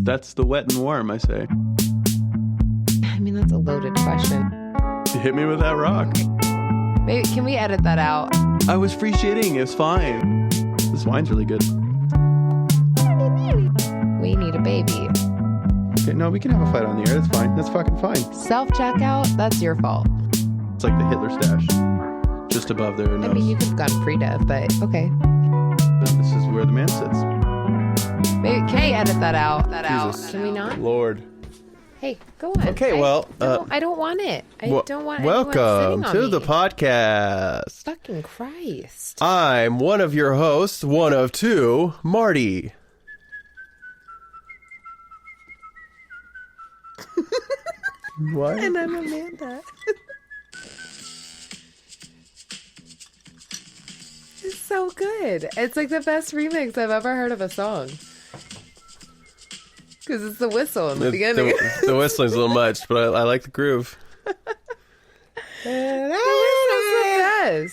That's the wet and warm, I say. I mean, that's a loaded question. You hit me with that rock. Maybe, can we edit that out? I was free shitting. It's fine. This wine's really good. We need a baby. Okay, no, we can have a fight on the air. That's fine. That's fucking fine. Self-checkout, that's your fault. It's like the Hitler stash. Just above their nose. I mean, you could have gone pre-dev, but okay. This is where the man sits. Maybe, can we edit that out? Jesus. Can we not? Lord. Hey, go on. Okay, well... I don't want it. I don't want anyone welcome sitting on to me. the podcast. Fucking Christ. I'm one of your hosts, one of two, Marty. What? And I'm Amanda. It's so good. It's like the best remix I've ever heard of a song. Because it's the whistle in the beginning. The whistling's a little much, but I like the groove. The whistle's the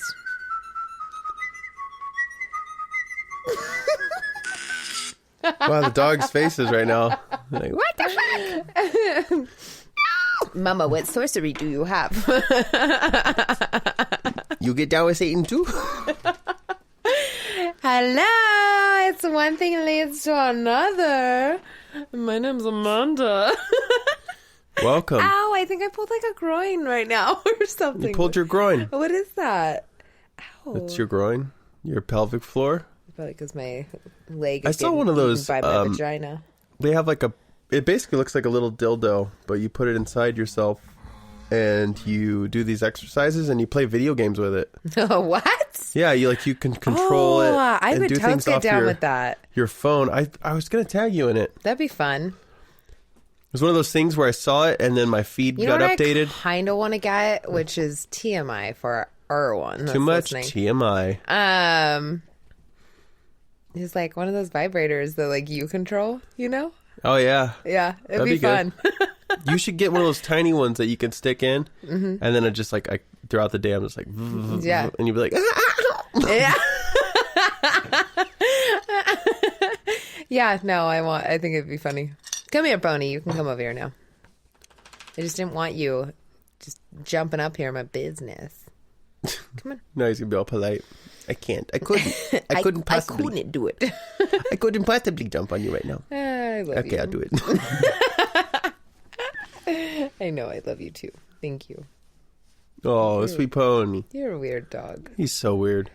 best. Wow, the dog's faces right now. Like, what the fuck? Mama, what sorcery do you have? You get down with Satan too? Hello, it's one thing leads to another. My name's Amanda. Welcome. Ow, I think I pulled like a groin right now or something. You pulled your groin. What is that? Ow. It's your groin? Your pelvic floor? Probably because my leg I is saw getting one of those, eaten by my vagina. They have like it basically looks like a little dildo, but you put it inside yourself and you do these exercises and you play video games with it. What? Yeah, you can control it. I and would do totally things get off down with that. Your phone. I was going to tag you in it. That'd be fun. It was one of those things where I saw it and then my feed got updated. I kind of want to get, which is TMI for everyone. Too much TMI. It's like one of those vibrators that like you control, you know? Oh, yeah. Yeah, it'd That'd be fun. You should get one of those tiny ones that you can stick in, and then it just like throughout the day, I'm just like, yeah, and you'd be like, yeah, yeah. No, I think it'd be funny. Come here, Pony. You can come over here now. I just didn't want you just jumping up here in my business. Come on. No, he's gonna be all polite. I can't. I couldn't. I couldn't possibly. I couldn't do it. I couldn't possibly jump on you right now. I love you. Okay, I'll do it. I know. I love you too. Thank you. Oh, sweet pony. You're a weird dog. He's so weird.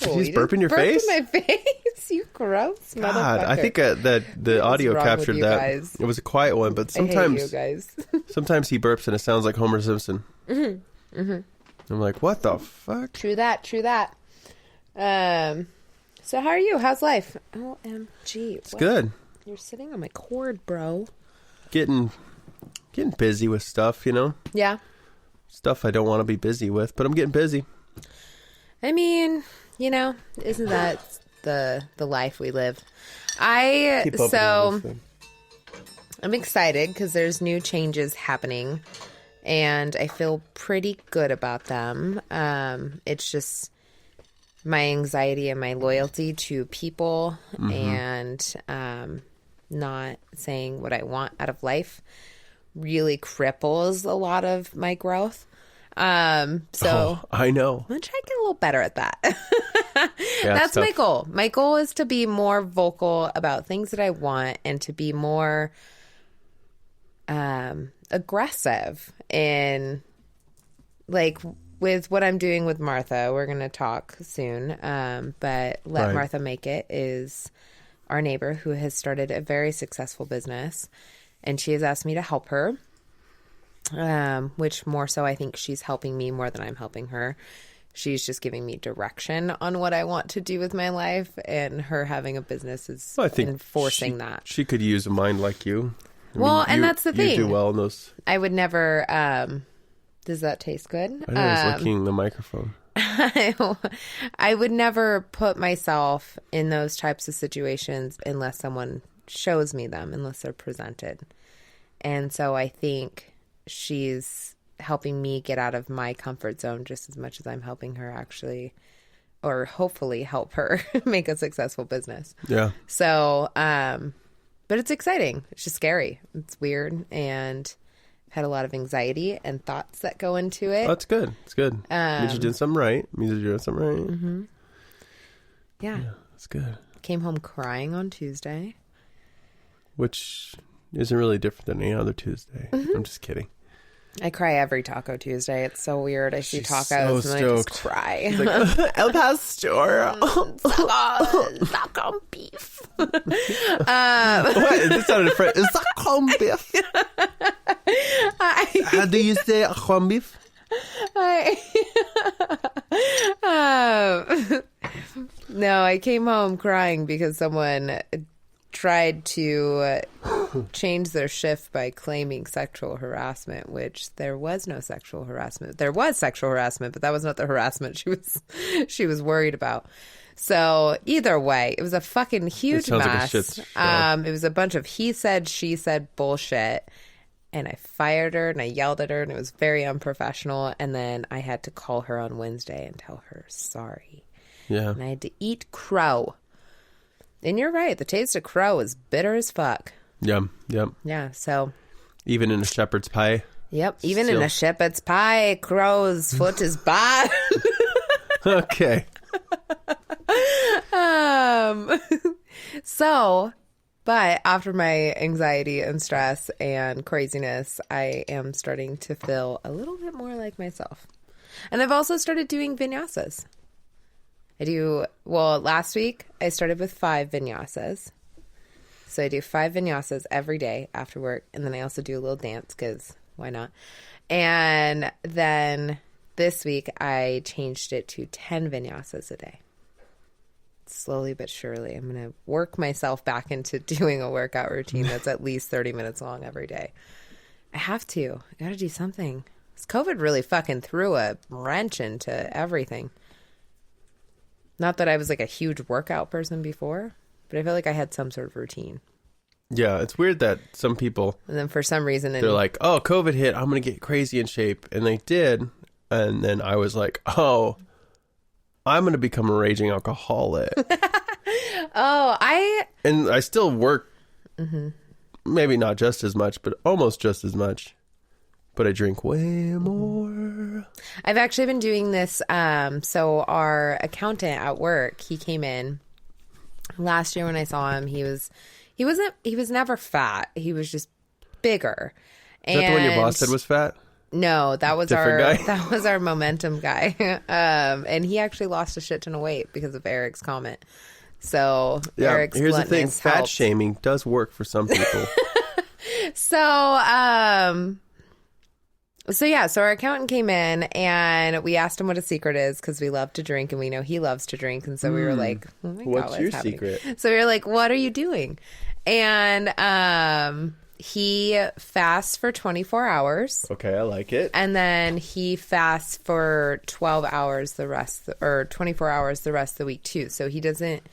Oh, He's burping your face? In my face. You gross motherfucker. God, I think that the audio captured that. Guys? It was a quiet one, but sometimes, I hate you guys. sometimes he burps and it sounds like Homer Simpson. Mm-hmm. Mm-hmm. I'm like, what the fuck? True that. True that. So how are you? How's life? OMG. It's good. You're sitting on my cord, bro. Getting busy with stuff, you know? Yeah. Stuff I don't want to be busy with, but I'm getting busy. I mean, you know, isn't that the life we live? I'm excited because there's new changes happening and I feel pretty good about them. It's just my anxiety and my loyalty to people and not saying what I want out of life really cripples a lot of my growth. I know. I'm gonna try to get a little better at that. Yeah, that's my goal. My goal is to be more vocal about things that I want and to be more aggressive in like with what I'm doing with Martha. We're gonna talk soon. But Let Martha Make It is our neighbor who has started a very successful business, and she has asked me to help her. Which more so I think she's helping me more than I'm helping her. She's just giving me direction on what I want to do with my life, and her having a business is enforcing that. She could use a mind like you. That's the thing. You do well in those. I would never. Does that taste good? I know I was licking the microphone. I would never put myself in those types of situations unless someone shows me them, unless they're presented. And so I think she's helping me get out of my comfort zone just as much as I'm helping her actually, or hopefully help her make a successful business. Yeah. So, But it's exciting. It's just scary. It's weird. And I've had a lot of anxiety and thoughts that go into it. Oh, that's good. It's good. Means you did something right. Means you're doing something right. Mm-hmm. Yeah. That's good. Came home crying on Tuesday. Which isn't really different than any other Tuesday. Mm-hmm. I'm just kidding. I cry every Taco Tuesday. It's so weird. I see tacos so and I just stoked. cry. It's like, El Pastor. Taco beef. What? This sounded French. Is that corned beef? How do you say corned beef? No, I came home crying because someone tried to change their shift by claiming sexual harassment, which there was no sexual harassment. There was sexual harassment, but that was not the harassment she was worried about. So either way, it was a fucking huge mess. Like a shit show. It was a bunch of he said, she said bullshit. And I fired her and I yelled at her and it was very unprofessional. And then I had to call her on Wednesday and tell her sorry. Yeah. And I had to eat crow. And you're right. The taste of crow is bitter as fuck. Yep. Yeah. So. Even in a shepherd's pie. Yep. Even Still. in a shepherd's pie, crow's foot is bad. Okay. So, but after my anxiety and stress and craziness, I am starting to feel a little bit more like myself. And I've also started doing vinyasas. Last week I started with 5 vinyasas. So I do 5 vinyasas every day after work. And then I also do a little dance because why not? And then this week I changed it to 10 vinyasas a day. Slowly but surely, I'm going to work myself back into doing a workout routine that's at least 30 minutes long every day. I have to. I got to do something. This COVID really fucking threw a wrench into everything. Not that I was like a huge workout person before, but I feel like I had some sort of routine. Yeah, it's weird that some people... And then for some reason... They're like, oh, COVID hit, I'm going to get crazy in shape. And they did. And then I was like, oh... I'm going to become a raging alcoholic. And I still work, maybe not just as much, but almost just as much. But I drink way more. I've actually been doing this. So our accountant at work, he came in last year when I saw him. He was never fat. He was just bigger. Is that the one your boss said was fat? No, that was Different guy? our momentum guy. And he actually lost a shit ton of weight because of Eric's comment. So yeah, Eric's here's the thing, fat helped. shaming does work for some people. So our accountant came in and we asked him what his secret is because we love to drink and we know he loves to drink. And so we were like, oh my God, what's your happening? secret? So we were like, what are you doing? And he fasts for 24 hours. Okay, I like it. And then he fasts for 12 hours or 24 hours the rest of the week too. So he doesn't,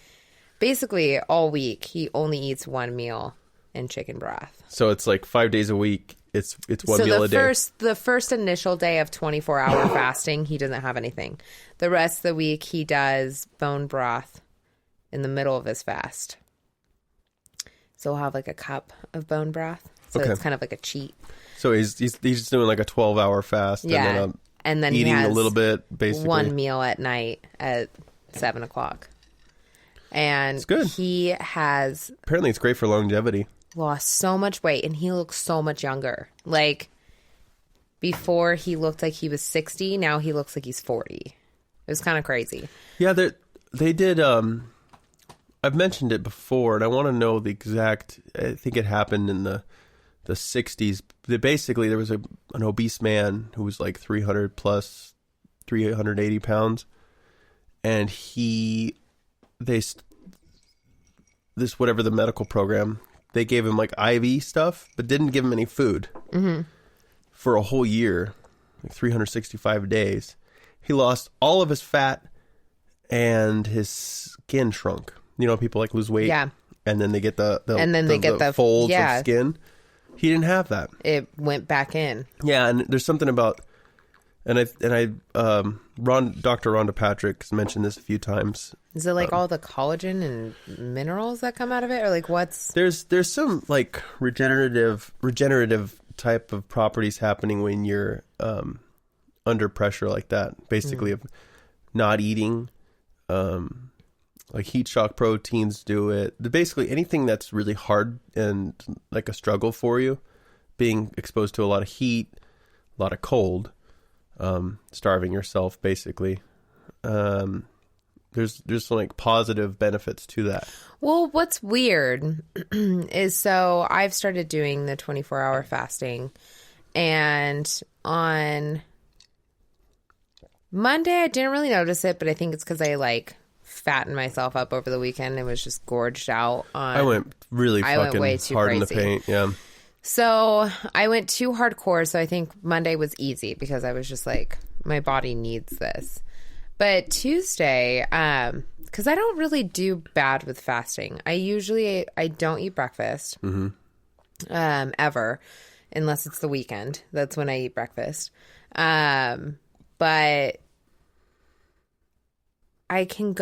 basically all week, he only eats one meal and chicken broth. So it's like 5 days a week. It's one meal a day. The first initial day of 24-hour fasting, he doesn't have anything. The rest of the week, he does bone broth in the middle of his fast. So we'll have like a cup of bone broth. So it's kind of like a cheat. So he's just doing like a 12-hour fast. Yeah. And then eating he has a little bit, basically. one meal at night at 7 o'clock. And it's good. He has... Apparently it's great for longevity. Lost so much weight and he looks so much younger. Like before he looked like he was 60, now he looks like he's 40. It was kind of crazy. Yeah, they did I've mentioned it before and I want to know the exact, I think it happened in the 60s. Basically there was an obese man who was like 300 plus 380 pounds and this whatever the medical program, they gave him like IV stuff, but didn't give him any food for a whole year, like 365 days. He lost all of his fat and his skin shrunk. You know, people like lose weight, and then they get the folds of skin. He didn't have that. It went back in. Yeah, and there's something about And Dr. Rhonda Patrick has mentioned this a few times. Is it like all the collagen and minerals that come out of it, or like what's? There's some like regenerative type of properties happening when you're under pressure like that. Basically, of not eating, like heat shock proteins do it. Basically, anything that's really hard and like a struggle for you, being exposed to a lot of heat, a lot of cold. Starving yourself, basically. There's some like positive benefits to that. Well, what's weird is, so I've started doing the 24-hour fasting, and on Monday I didn't really notice it, but I think it's because I like fattened myself up over the weekend and was just gorged out. I went really fucking way too hard crazy in the paint. Yeah. So I went too hardcore. So I think Monday was easy because I was just like, my body needs this. But Tuesday, because I don't really do bad with fasting. I don't eat breakfast ever, unless it's the weekend. That's when I eat breakfast. But I can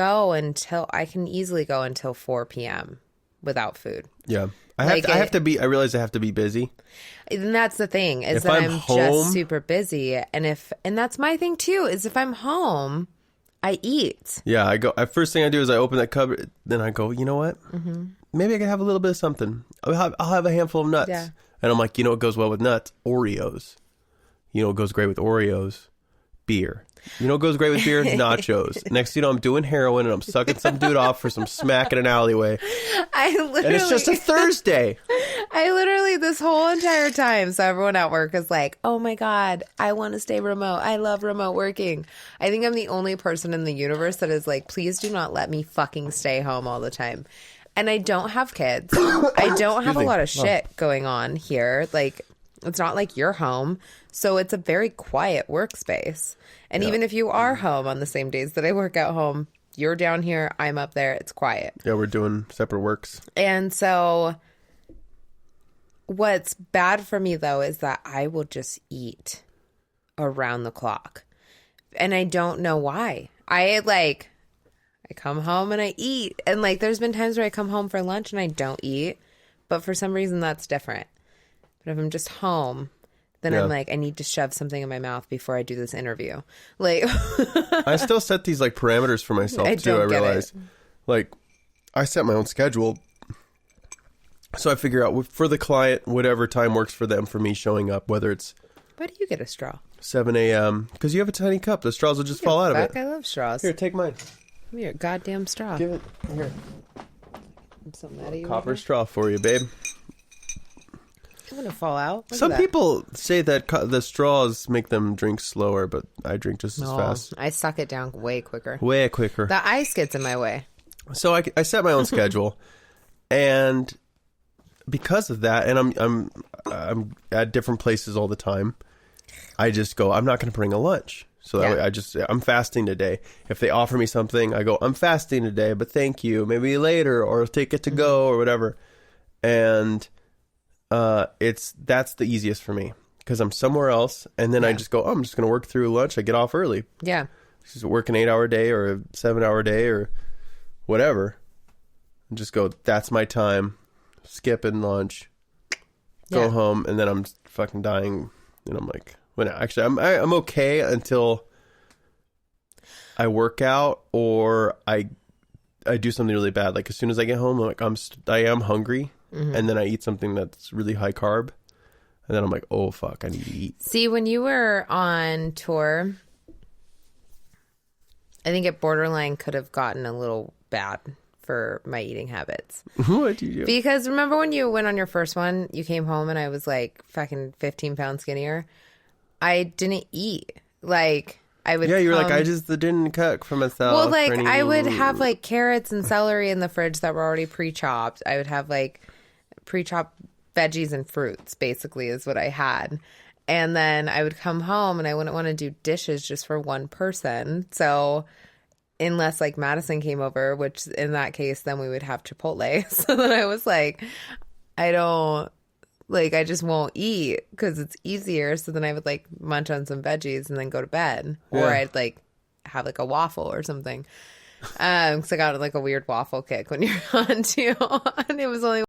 easily go until 4 p.m. without food. Yeah. I realize I have to be busy. And that's the thing, is that I'm just super busy. And that's my thing too, is if I'm home, I eat. Yeah, first thing I do is I open that cupboard, then I go, you know what? Maybe I can have a little bit of something. I'll have a handful of nuts. Yeah. And I'm like, you know what goes well with nuts? Oreos. You know what goes great with Oreos? Beer. You know what goes great with beer? Nachos. Next thing you know, I'm doing heroin and I'm sucking some dude off for some smack in an alleyway. And it's just a Thursday. I literally, this whole entire time, so everyone at work is like, oh my God, I want to stay remote. I love remote working. I think I'm the only person in the universe that is like, please do not let me fucking stay home all the time. And I don't have kids. I don't have a lot of shit going on here. Like, it's not like you're home. So it's a very quiet workspace. And even if you are home on the same days that I work at home, you're down here, I'm up there, it's quiet. Yeah, we're doing separate works. And so what's bad for me, though, is that I will just eat around the clock. And I don't know why. I come home and I eat. And like, there's been times where I come home for lunch and I don't eat. But for some reason, that's different. But if I'm just home, then I'm like, I need to shove something in my mouth before I do this interview. Like, I still set these like parameters for myself too. I realize, like, I set my own schedule, so I figure out for the client whatever time works for them. For me, showing up, whether it's why do you get a straw? 7 a.m. because you have a tiny cup. The straws will just fall out of it. I love straws. Here, take mine. Give me your goddamn straw. Give it here. I'm so mad at you. Copper straw for you, babe. I'm gonna fall out. Some people say that the straws make them drink slower, but I drink just as fast. I suck it down way quicker. Way quicker. The ice gets in my way. So I set my own schedule, and because of that, and I'm at different places all the time. I just go, I'm not going to bring a lunch. So that way I'm fasting today. If they offer me something, I go, I'm fasting today, but thank you. Maybe later, or take it to go, or whatever. And that's the easiest for me because I'm somewhere else, and then I just go, I'm just going to work through lunch. I get off early. Yeah. Just work an 8-hour day or a 7-hour day or whatever. And just go, that's my time. Skipping lunch. Go home, and then I'm fucking dying. And I'm like, well, no, actually, I'm okay until I work out or I do something really bad. Like as soon as I get home, I'm like, I am hungry. And then I eat something that's really high carb. And then I'm like, oh, fuck, I need to eat. See, when you were on tour, I think it borderline could have gotten a little bad for my eating habits. What do you do? Because remember when you went on your first one, you came home and I was like fucking 15 pounds skinnier? I didn't eat. Like... I would you were like, I just didn't cook for myself. Well, like, I would have, like, carrots and celery in the fridge that were already pre-chopped. I would have, like, pre-chopped veggies and fruits, basically, is what I had. And then I would come home, and I wouldn't want to do dishes just for one person. So, unless, like, Madison came over, which, in that case, then we would have Chipotle. So then I was like, I don't Like, I just won't eat because it's easier. So then I would like munch on some veggies and then go to bed. Or Yeah. I'd like have like a waffle or something. Because I got like a weird waffle kick when you're on too. And it was only